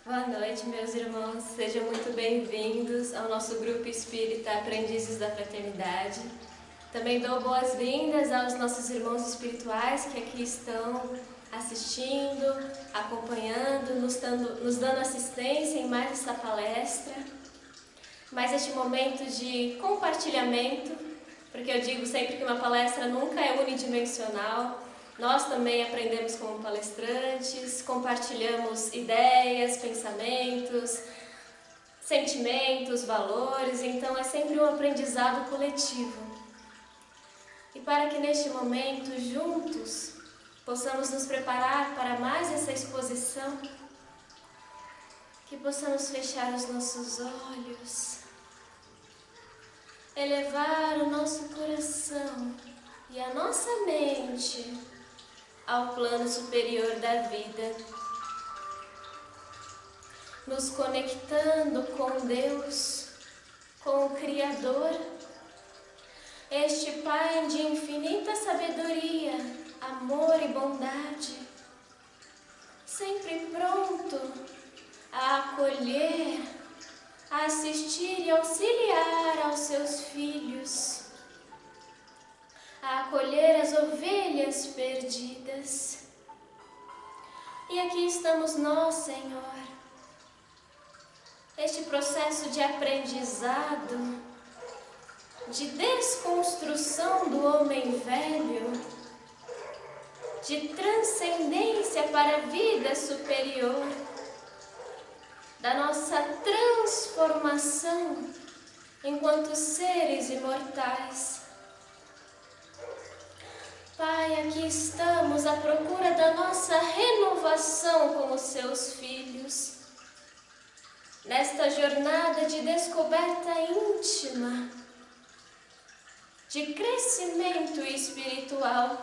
Boa noite, meus irmãos. Sejam muito bem-vindos ao nosso grupo espírita Aprendizes da Fraternidade. Também dou boas-vindas aos nossos irmãos espirituais que aqui estão assistindo, acompanhando, nos dando assistência em mais essa palestra, mais este momento de compartilhamento, porque eu digo sempre que uma palestra nunca é unidimensional. Nós também aprendemos como palestrantes, compartilhamos ideias, pensamentos, sentimentos, valores, então é sempre um aprendizado coletivo. E para que neste momento, juntos, possamos nos preparar para mais essa exposição, que possamos fechar os nossos olhos, elevar o nosso coração e a nossa mente ao plano superior da vida, nos conectando com Deus, com o Criador, este Pai de infinita sabedoria, amor e bondade, sempre pronto a acolher, a assistir e auxiliar aos seus filhos, a acolher as ovelhas perdidas. E aqui estamos nós, Senhor. Este processo de aprendizado, de desconstrução do homem velho, de transcendência para a vida superior, da nossa transformação enquanto seres imortais. Pai, aqui estamos à procura da nossa renovação como seus filhos, nesta jornada de descoberta íntima, de crescimento espiritual.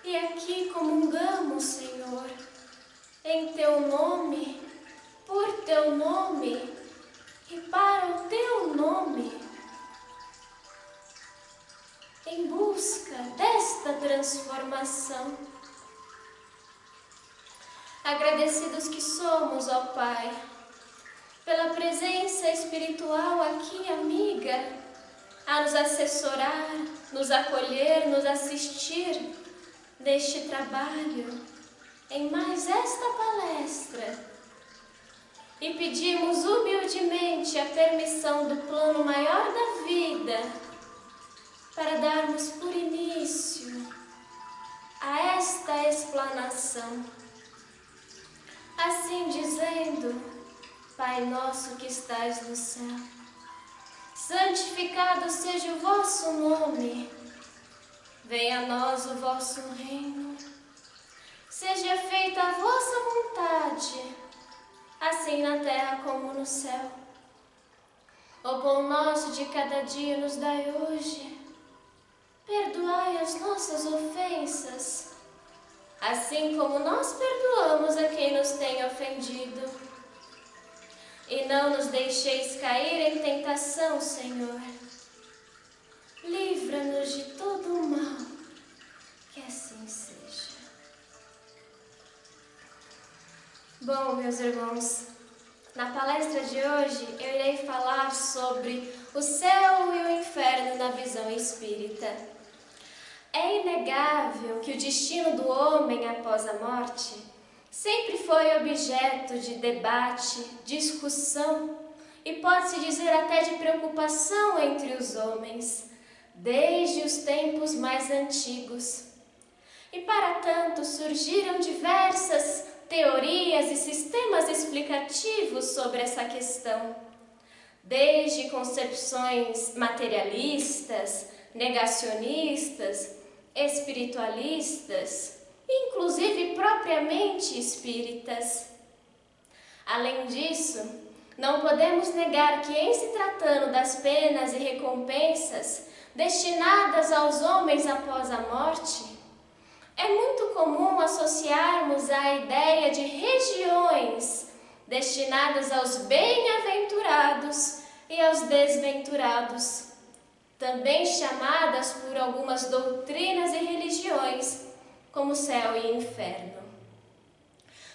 E aqui comungamos, Senhor, em Teu nome, por Teu nome e para o Teu nome, em busca desta transformação. Agradecidos que somos, ó Pai, pela presença espiritual aqui, amiga, a nos assessorar, nos acolher, nos assistir neste trabalho, em mais esta palestra. E pedimos humildemente a permissão do plano maior da vida, para darmos por início a esta explanação. Assim dizendo, Pai nosso que estais no céu, santificado seja o vosso nome, venha a nós o vosso reino, seja feita a vossa vontade, assim na terra como no céu. O pão nosso de cada dia nos dai hoje. Perdoai as nossas ofensas, assim como nós perdoamos a quem nos tem ofendido. E não nos deixeis cair em tentação, Senhor. Livra-nos de todo o mal, que assim seja. Bom, meus irmãos, na palestra de hoje eu irei falar sobre o céu e o inferno na visão espírita. É inegável que o destino do homem após a morte sempre foi objeto de debate, discussão e pode-se dizer até de preocupação entre os homens, desde os tempos mais antigos. E para tanto surgiram diversas teorias e sistemas explicativos sobre essa questão, desde concepções materialistas, negacionistas, espiritualistas, inclusive propriamente espíritas. Além disso, não podemos negar que, em se tratando das penas e recompensas destinadas aos homens após a morte, é muito comum associarmos a ideia de regiões destinadas aos bem-aventurados e aos desventurados, também chamadas por algumas doutrinas e religiões como céu e inferno.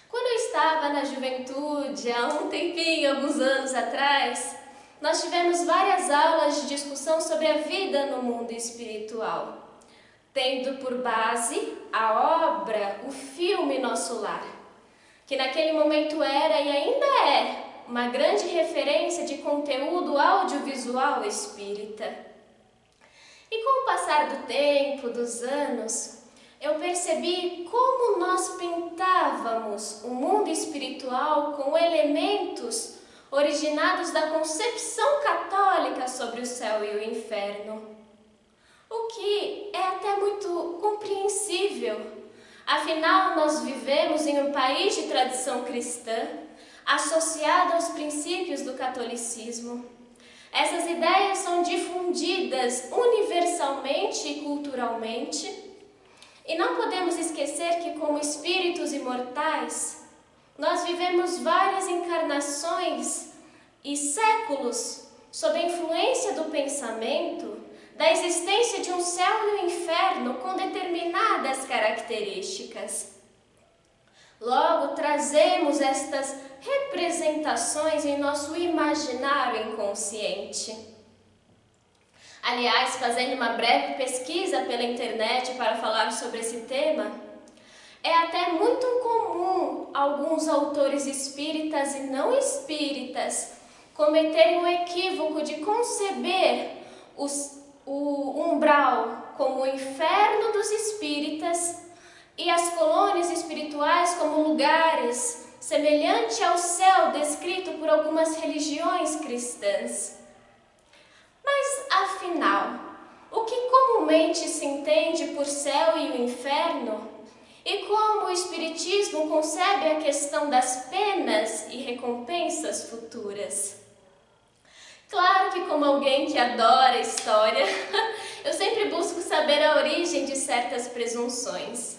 Quando eu estava estava na juventude, há um tempinho, alguns anos atrás, nós tivemos várias aulas de discussão sobre a vida no mundo espiritual, tendo por base a obra, o filme Nosso Lar, que naquele momento era e ainda é uma grande referência de conteúdo audiovisual espírita. E com o passar do tempo, dos anos, eu percebi como nós pintávamos o mundo espiritual com elementos originados da concepção católica sobre o céu e o inferno. O que é até muito compreensível. Afinal, nós vivemos em um país de tradição cristã, associado aos princípios do catolicismo. Essas ideias são difundidas universalmente e culturalmente, e não podemos esquecer que, como espíritos imortais, nós vivemos várias encarnações e séculos sob a influência do pensamento da existência de um céu e um inferno com determinadas características. Logo, trazemos estas representações em nosso imaginário inconsciente. Aliás, fazendo uma breve pesquisa pela internet para falar sobre esse tema, é até muito comum alguns autores espíritas e não espíritas cometerem o equívoco de conceber o umbral como o inferno dos espíritas e as colônias espirituais como lugares semelhante ao céu descrito por algumas religiões cristãs. Mas, afinal, o que comumente se entende por céu e o inferno? E como o Espiritismo concebe a questão das penas e recompensas futuras? Claro que, como alguém que adora história, eu sempre busco saber a origem de certas presunções.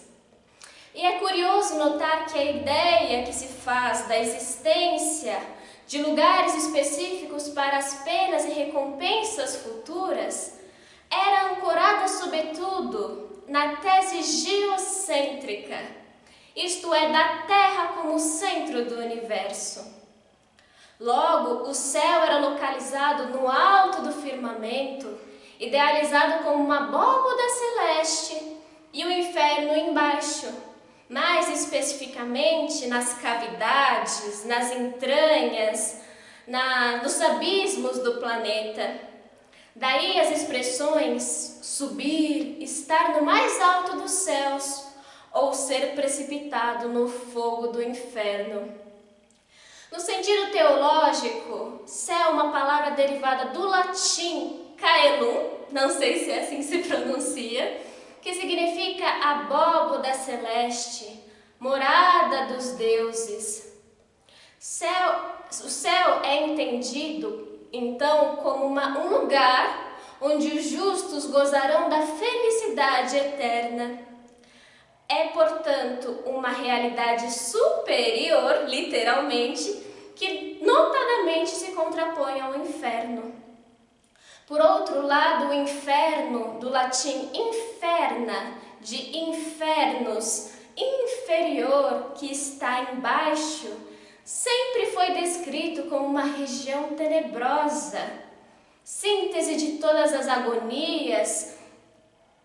E é curioso notar que a ideia que se faz da existência de lugares específicos para as penas e recompensas futuras era ancorada sobretudo na tese geocêntrica, isto é, da Terra como centro do universo. Logo, o céu era localizado no alto do firmamento, idealizado como uma abóbada celeste, e o inferno embaixo, mais especificamente nas cavidades, nas entranhas, nos abismos do planeta. Daí as expressões subir, estar no mais alto dos céus ou ser precipitado no fogo do inferno. No sentido teológico, céu é uma palavra derivada do latim caelum, não sei se é assim se pronuncia, que significa abóbada celeste, morada dos deuses. O céu é entendido, então, como um lugar onde os justos gozarão da felicidade eterna. É, portanto, uma realidade superior, literalmente, que notadamente se contrapõe ao inferno. Por outro lado, o inferno, do latim inferna, de infernos, inferior, que está embaixo, sempre foi descrito como uma região tenebrosa, síntese de todas as agonias,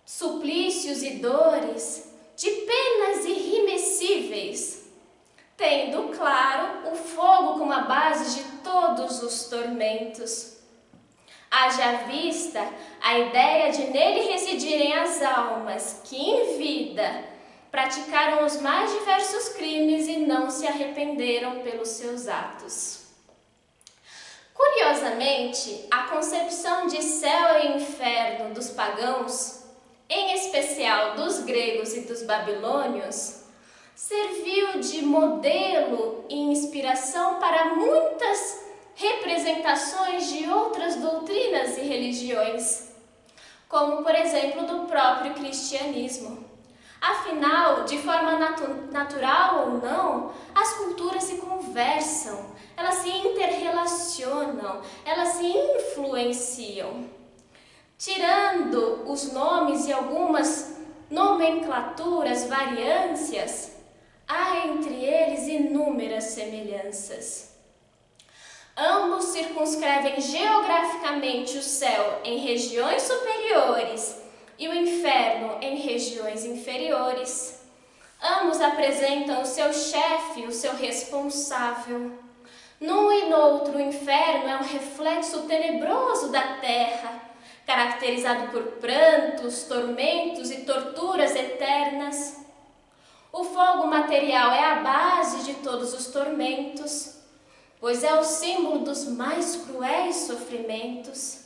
suplícios e dores, de penas irremessíveis, tendo, claro, o fogo como a base de todos os tormentos. Haja vista a ideia de nele residirem as almas que, em vida, praticaram os mais diversos crimes e não se arrependeram pelos seus atos. Curiosamente, a concepção de céu e inferno dos pagãos, em especial dos gregos e dos babilônios, serviu de modelo e inspiração para muitas representações de outras doutrinas e religiões, como, por exemplo, do próprio cristianismo. Afinal, de forma natural ou não, as culturas se conversam, elas se interrelacionam, elas se influenciam. Tirando os nomes e algumas nomenclaturas, variâncias, há entre eles inúmeras inúmeras semelhanças. Ambos circunscrevem geograficamente o céu em regiões superiores e o inferno em regiões inferiores. Ambos apresentam o seu chefe, o seu responsável. Num e no outro, o inferno é um reflexo tenebroso da terra, caracterizado por prantos, tormentos e torturas eternas. O fogo material é a base de todos os tormentos, pois é o símbolo dos mais cruéis sofrimentos.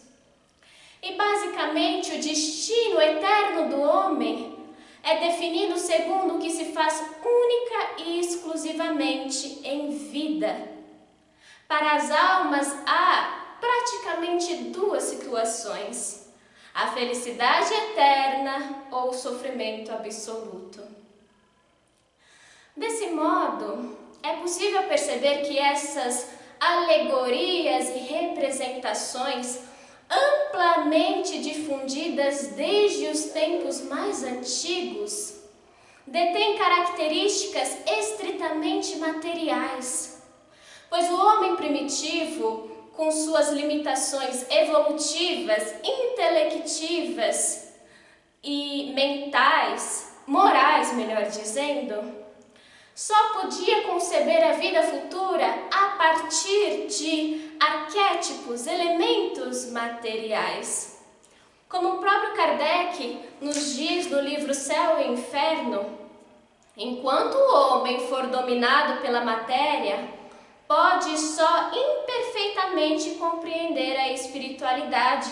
E basicamente o destino eterno do homem é definido segundo o que se faz única e exclusivamente em vida. Para as almas há praticamente duas situações: a felicidade eterna ou o sofrimento absoluto. Desse modo, é possível perceber que essas alegorias e representações, amplamente difundidas desde os tempos mais antigos, detêm características estritamente materiais, pois o homem primitivo, com suas limitações evolutivas, intelectivas e mentais, morais, melhor dizendo, só podia conceber a vida futura a partir de arquétipos, elementos materiais. Como o próprio Kardec nos diz no livro Céu e Inferno, enquanto o homem for dominado pela matéria, pode só imperfeitamente compreender a espiritualidade.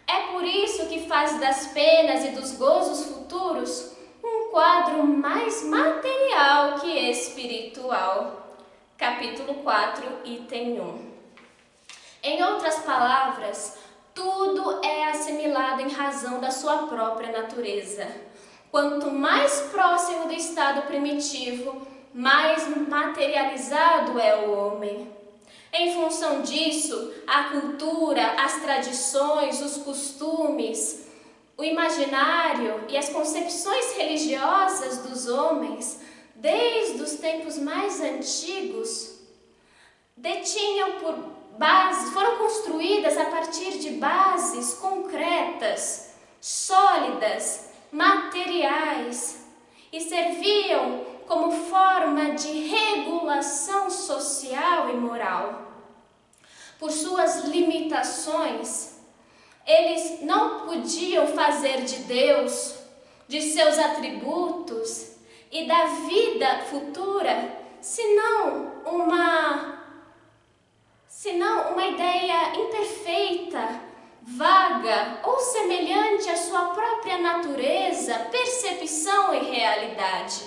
É por isso que faz das penas e dos gozos futuros um quadro mais material que espiritual. Capítulo 4, item 1. Em outras palavras, tudo é assimilado em razão da sua própria natureza. Quanto mais próximo do estado primitivo, mais materializado é o homem. Em função disso, a cultura, as tradições, os costumes, o imaginário e as concepções religiosas dos homens, desde os tempos mais antigos, foram construídas a partir de bases concretas, sólidas, materiais, e serviam como forma de regulação social e moral. Por suas limitações, eles não podiam fazer de Deus, de seus atributos e da vida futura, senão uma ideia imperfeita, vaga ou semelhante à sua própria natureza, percepção e realidade.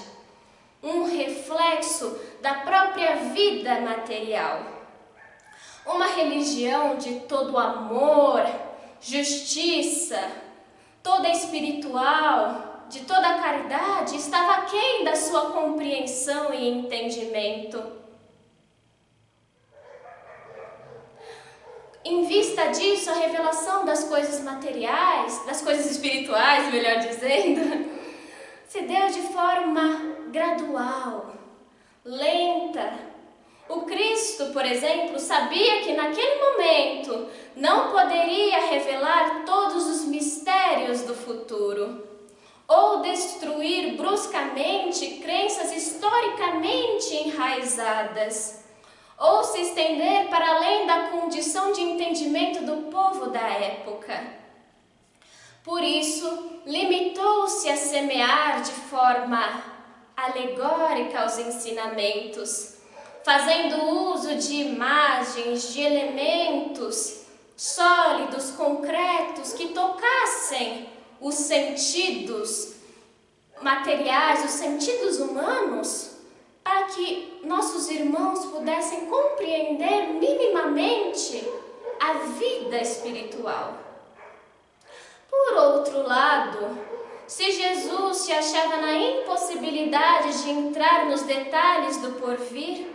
Um reflexo da própria vida material. Uma religião de todo amor, justiça, toda espiritual, de toda caridade, estava aquém da sua compreensão e entendimento. Em vista disso, a revelação das coisas materiais, das coisas espirituais, melhor dizendo, se deu de forma gradual, lenta. O Cristo, por exemplo, sabia que naquele momento não poderia revelar todos os mistérios do futuro, ou destruir bruscamente crenças historicamente enraizadas, ou se estender para além da condição de entendimento do povo da época. Por isso, limitou-se a semear de forma alegórica os ensinamentos, fazendo uso de imagens, de elementos sólidos, concretos, que tocassem os sentidos materiais, os sentidos humanos, para que nossos irmãos pudessem compreender minimamente a vida espiritual. Por outro lado, se Jesus se achava na impossibilidade de entrar nos detalhes do porvir,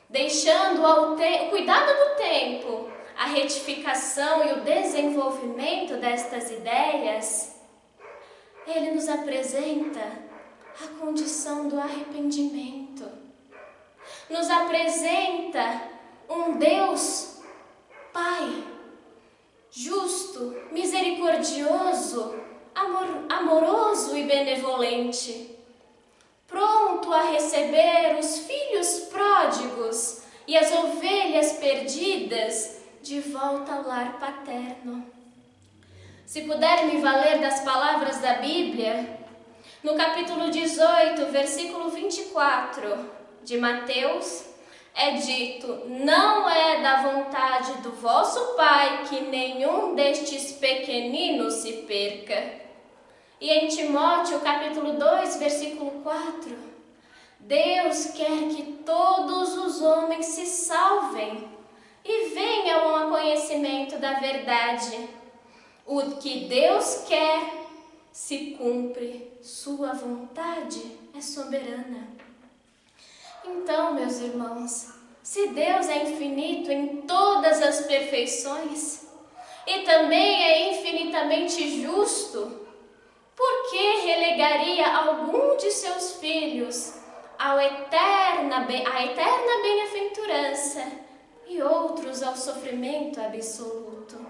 deixando ao cuidado do tempo a retificação e o desenvolvimento destas ideias, ele nos apresenta a condição do arrependimento. nos apresenta um Deus Pai, justo, misericordioso, amoroso e benevolente, pronto a receber os filhos pródigos e as ovelhas perdidas de volta ao lar paterno. Se puder me valer das palavras da Bíblia, no capítulo 18, versículo 24 de Mateus, é dito: não é da vontade do vosso Pai que nenhum destes pequeninos se perca. E em Timóteo, capítulo 2, versículo 4, Deus quer que todos os homens se salvem e venham ao conhecimento da verdade. O que Deus quer se cumpre, sua vontade é soberana. Então, meus irmãos, se Deus é infinito em todas as perfeições e também é infinitamente justo, por que relegaria algum de seus filhos à eterna bem-aventurança e outros ao sofrimento absoluto?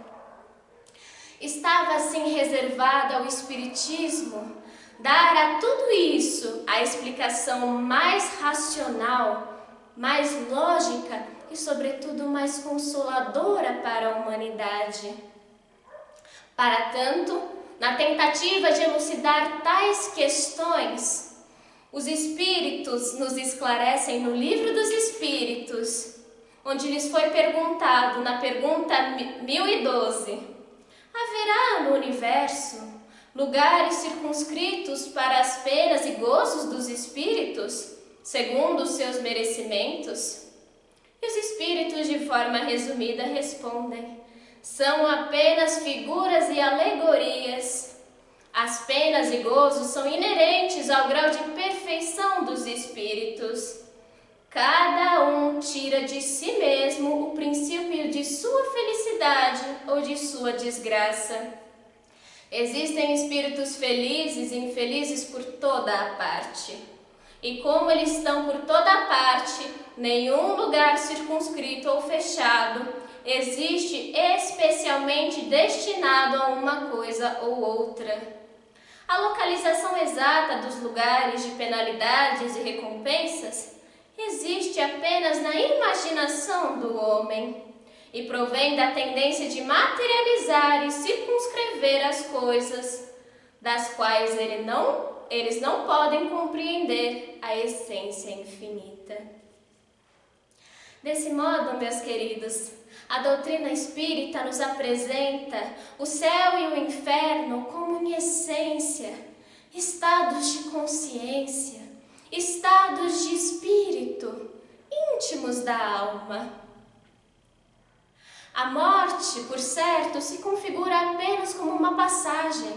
Estava assim reservado ao Espiritismo dar a tudo isso a explicação mais racional, mais lógica e, sobretudo, mais consoladora para a humanidade. Para tanto, na tentativa de elucidar tais questões, os Espíritos nos esclarecem no Livro dos Espíritos, onde lhes foi perguntado, na pergunta 1012, haverá no universo lugares circunscritos para as penas e gozos dos espíritos, segundo os seus merecimentos? E os espíritos, de forma resumida, respondem: são apenas figuras e alegorias. As penas e gozos são inerentes ao grau de perfeição dos espíritos. Cada um tira de si mesmo o princípio de sua felicidade ou de sua desgraça. Existem espíritos felizes e infelizes por toda a parte. E como eles estão por toda a parte, nenhum lugar circunscrito ou fechado existe especialmente destinado a uma coisa ou outra. A localização exata dos lugares de penalidades e recompensas existe apenas na imaginação do homem e provém da tendência de materializar e circunscrever as coisas, das quais eles não podem compreender a essência infinita. Desse modo, meus queridos, a doutrina espírita nos apresenta o céu e o inferno como, em essência, estados de consciência, estados de espírito, íntimos da alma. A morte, por certo, se configura apenas como uma passagem,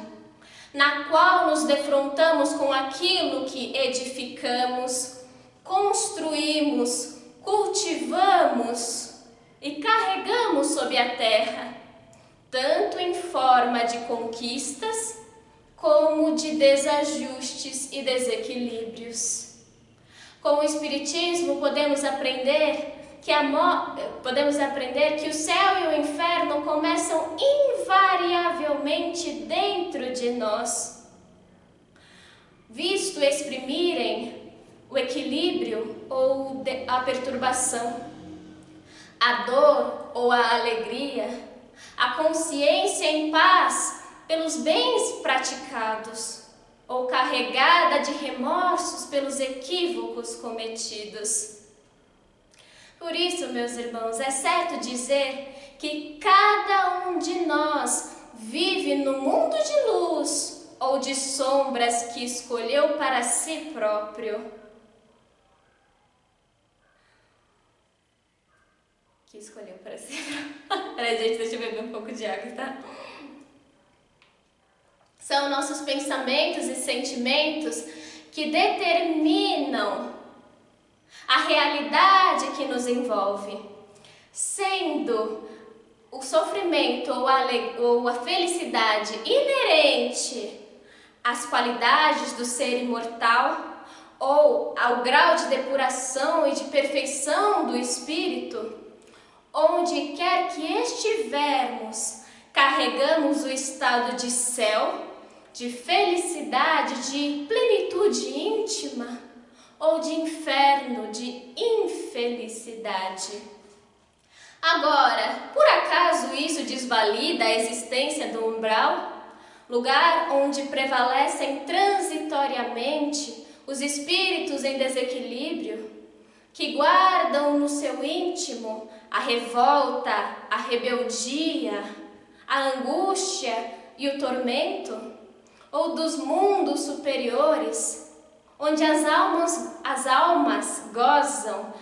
na qual nos defrontamos com aquilo que edificamos, construímos, cultivamos e carregamos sob a terra, tanto em forma de conquistas como de desajustes e desequilíbrios. Com o Espiritismo podemos aprender que o céu e o inferno começam invariavelmente dentro de nós, visto exprimirem o equilíbrio ou a perturbação, a dor ou a alegria, a consciência em paz pelos bens praticados ou carregada de remorsos pelos equívocos cometidos. Por isso, meus irmãos, é certo dizer que cada um de nós vive no mundo de luz ou de sombras que escolheu para si próprio. Peraí, gente, deixa eu beber um pouco de água, tá? São nossos pensamentos e sentimentos que determinam a realidade que nos envolve, sendo o sofrimento ou a felicidade inerente às qualidades do ser imortal, ou ao grau de depuração e de perfeição do espírito, onde quer que estivermos, carregamos o estado de céu, de felicidade, de plenitude íntima, ou de inferno, de infelicidade. Agora, por acaso isso desvalida a existência do umbral? Lugar onde prevalecem transitoriamente os espíritos em desequilíbrio, que guardam no seu íntimo a revolta, a rebeldia, a angústia e o tormento, ou dos mundos superiores, onde as almas gozam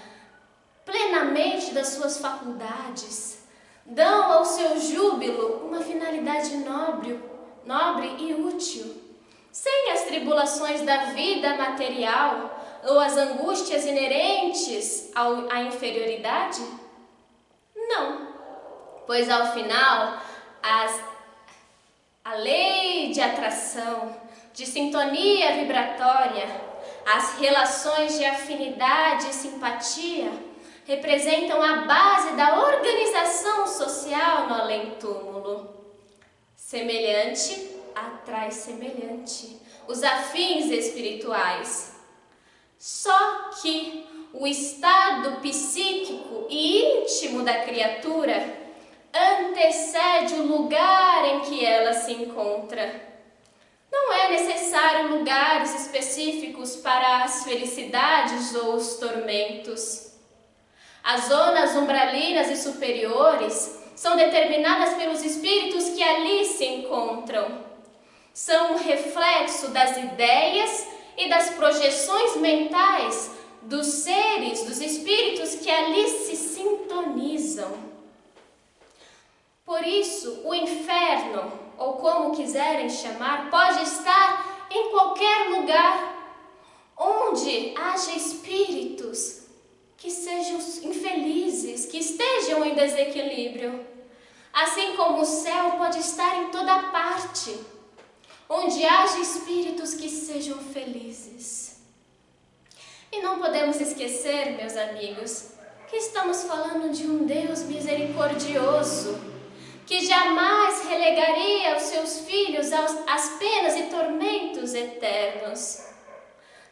plenamente das suas faculdades, dão ao seu júbilo uma finalidade nobre e útil, sem as tribulações da vida material ou as angústias inerentes à inferioridade? Não, pois ao final a lei de atração, de sintonia vibratória, as relações de afinidade e simpatia representam a base da organização social no além-túmulo. Semelhante atrai semelhante, os afins espirituais. Só que o estado psíquico e íntimo da criatura antecede o lugar em que ela se encontra. Não é necessário lugares específicos para as felicidades ou os tormentos. As zonas umbralinas e superiores são determinadas pelos espíritos que ali se encontram. São um reflexo das ideias e das projeções mentais dos seres, dos espíritos que ali se sintonizam. Por isso, o inferno, ou como quiserem chamar, pode estar em qualquer lugar onde haja espíritos que sejam infelizes, que estejam em desequilíbrio. Assim como o céu pode estar em toda parte, onde haja espíritos que sejam felizes. E não podemos esquecer, meus amigos, que estamos falando de um Deus misericordioso, que jamais relegaria os seus filhos às penas e tormentos eternos.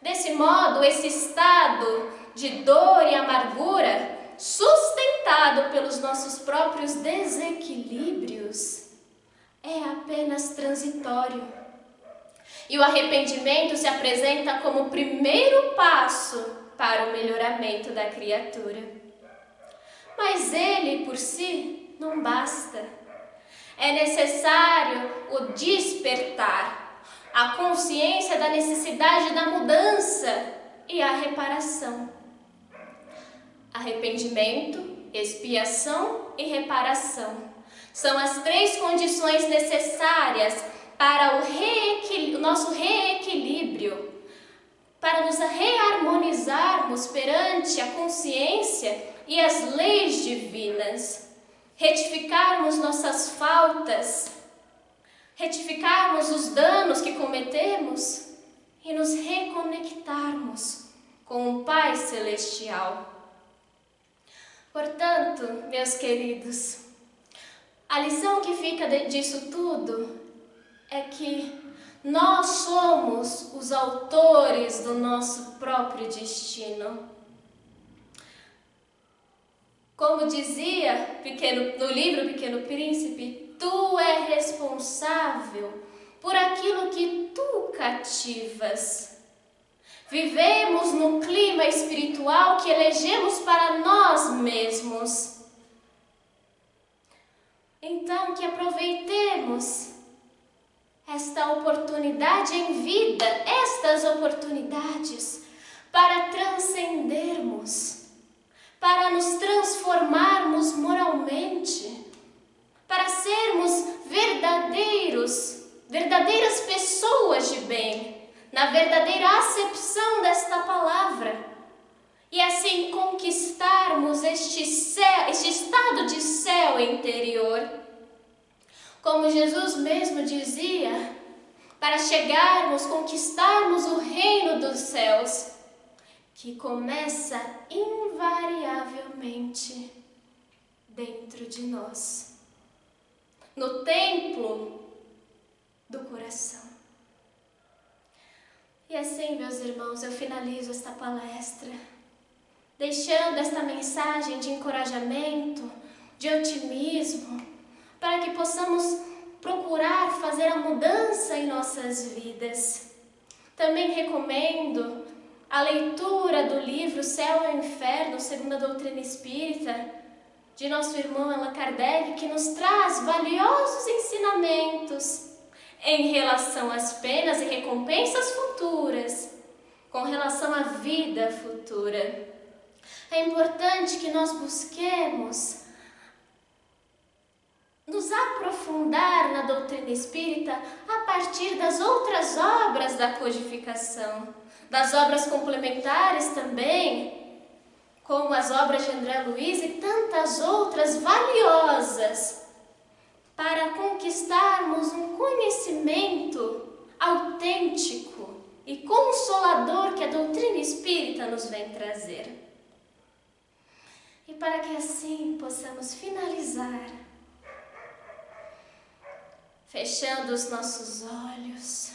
Desse modo, esse estado de dor e amargura, sustentado pelos nossos próprios desequilíbrios, é apenas transitório. E o arrependimento se apresenta como o primeiro passo para o melhoramento da criatura. Mas ele, por si, não basta. É necessário o despertar, a consciência da necessidade da mudança e a reparação. Arrependimento, expiação e reparação são as três condições necessárias para o nosso reequilíbrio, para nos reharmonizarmos perante a consciência e as leis divinas, retificarmos nossas faltas, retificarmos os danos que cometemos e nos reconectarmos com o Pai Celestial. Portanto, meus queridos, a lição que fica disso tudo é que nós somos os autores do nosso próprio destino. Como dizia no livro Pequeno Príncipe, tu és responsável por aquilo que tu cativas. Vivemos no clima espiritual que elegemos para nós mesmos. Então, que aproveitemos esta oportunidade em vida, estas oportunidades, para transcendermos, para nos transformarmos moralmente, para sermos verdadeiras pessoas de bem, na verdadeira acepção desta palavra, e assim conquistarmos este estado de céu interior. Como Jesus mesmo dizia, para chegarmos, conquistarmos o reino dos céus, que começa invariavelmente dentro de nós, no templo do coração. E assim, meus irmãos, eu finalizo esta palestra, deixando esta mensagem de encorajamento, de otimismo, para que possamos procurar fazer a mudança em nossas vidas. Também recomendo a leitura do livro Céu e Inferno, segundo a doutrina espírita, de nosso irmão Allan Kardec, que nos traz valiosos ensinamentos em relação às penas e recompensas futuras, com relação à vida futura. É importante que nós busquemos nos aprofundar na doutrina espírita a partir das outras obras da codificação, das obras complementares também, como as obras de André Luiz e tantas outras valiosas, para conquistarmos um conhecimento autêntico e consolador que a doutrina espírita nos vem trazer. E para que assim possamos finalizar, fechando os nossos olhos,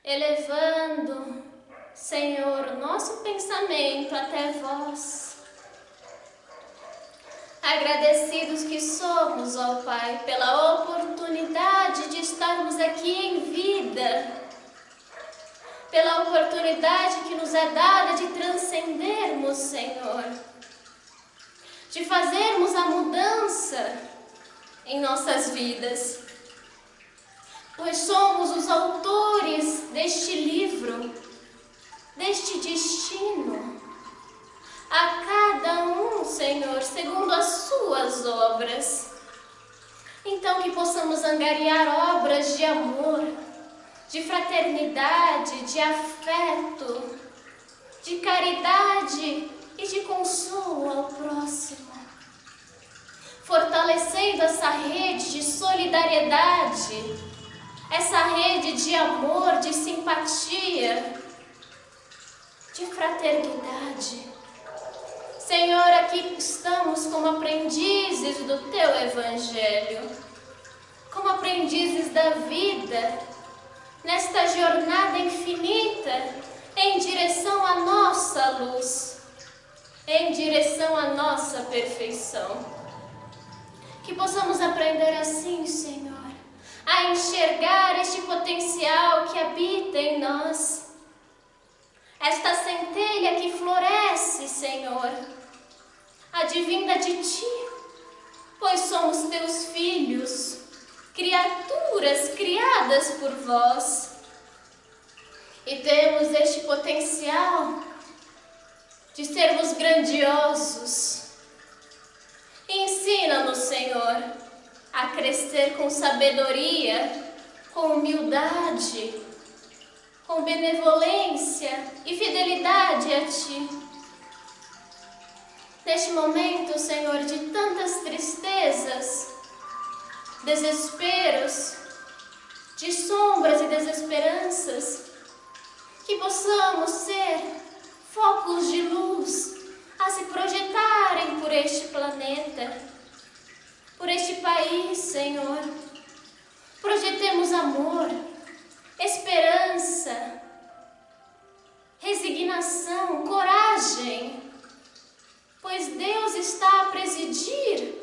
elevando, Senhor, o nosso pensamento até vós, agradecidos que somos, ó Pai, pela oportunidade de estarmos aqui em vida, pela oportunidade que nos é dada de transcendermos, Senhor, de fazermos a mudança em nossas vidas, pois somos os autores deste livro, deste destino, a cada um, Senhor, segundo as suas obras. Então que possamos angariar obras de amor, de fraternidade, de afeto, de caridade e de consolo ao próximo, fortalecendo essa rede de solidariedade, essa rede de amor, de simpatia, de fraternidade. Senhor, aqui estamos como aprendizes do Teu Evangelho, como aprendizes da vida, nesta jornada infinita em direção à nossa luz, em direção à nossa perfeição. Que possamos aprender assim, Senhor, a enxergar este potencial que habita em nós, esta centelha que floresce, Senhor, advinda de Ti, pois somos Teus filhos, criaturas criadas por Vós, e temos este potencial de sermos grandiosos. Ensina-nos, Senhor, a crescer com sabedoria, com humildade, com benevolência e fidelidade a Ti. Neste momento, Senhor, de tantas tristezas, desesperos, de sombras e desesperanças, que possamos ser focos de luz a se projetarem por este planeta, por este país, Senhor. Projetemos amor, esperança, resignação, coragem, pois Deus está a presidir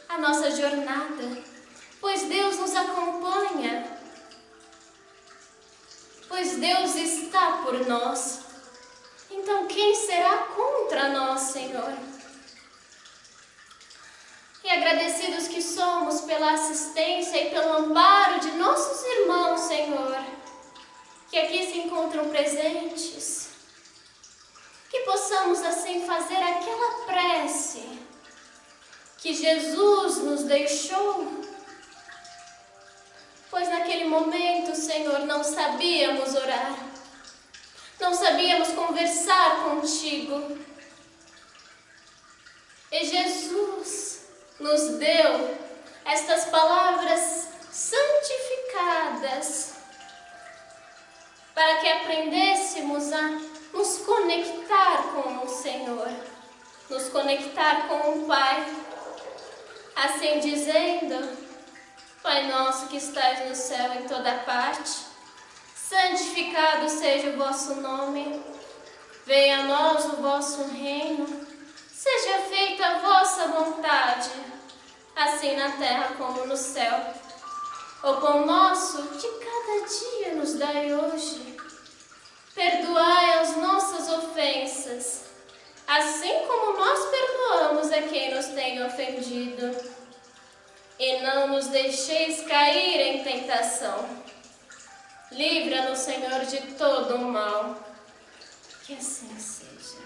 a nossa jornada, pois Deus nos acompanha, pois Deus está por nós. Então quem será contra nós, Senhor? E agradecidos que somos pela assistência e pelo amparo de nossos irmãos, Senhor, que aqui se encontram presentes, que possamos assim fazer aquela prece que Jesus nos deixou, pois naquele momento, Senhor, não sabíamos orar, não sabíamos conversar contigo, e Jesus nos deu estas palavras santificadas para que aprendêssemos a nos conectar com o Senhor, nos conectar com o Pai. Assim dizendo: Pai nosso que estais no céu em toda parte, santificado seja o vosso nome, venha a nós o vosso reino, seja feita a vossa vontade, assim na terra como no céu. O pão nosso de cada dia nos dai hoje. Perdoai as nossas ofensas, assim como nós perdoamos a quem nos tem ofendido. E não nos deixeis cair em tentação. Livra-nos, Senhor, de todo o mal. Que assim seja.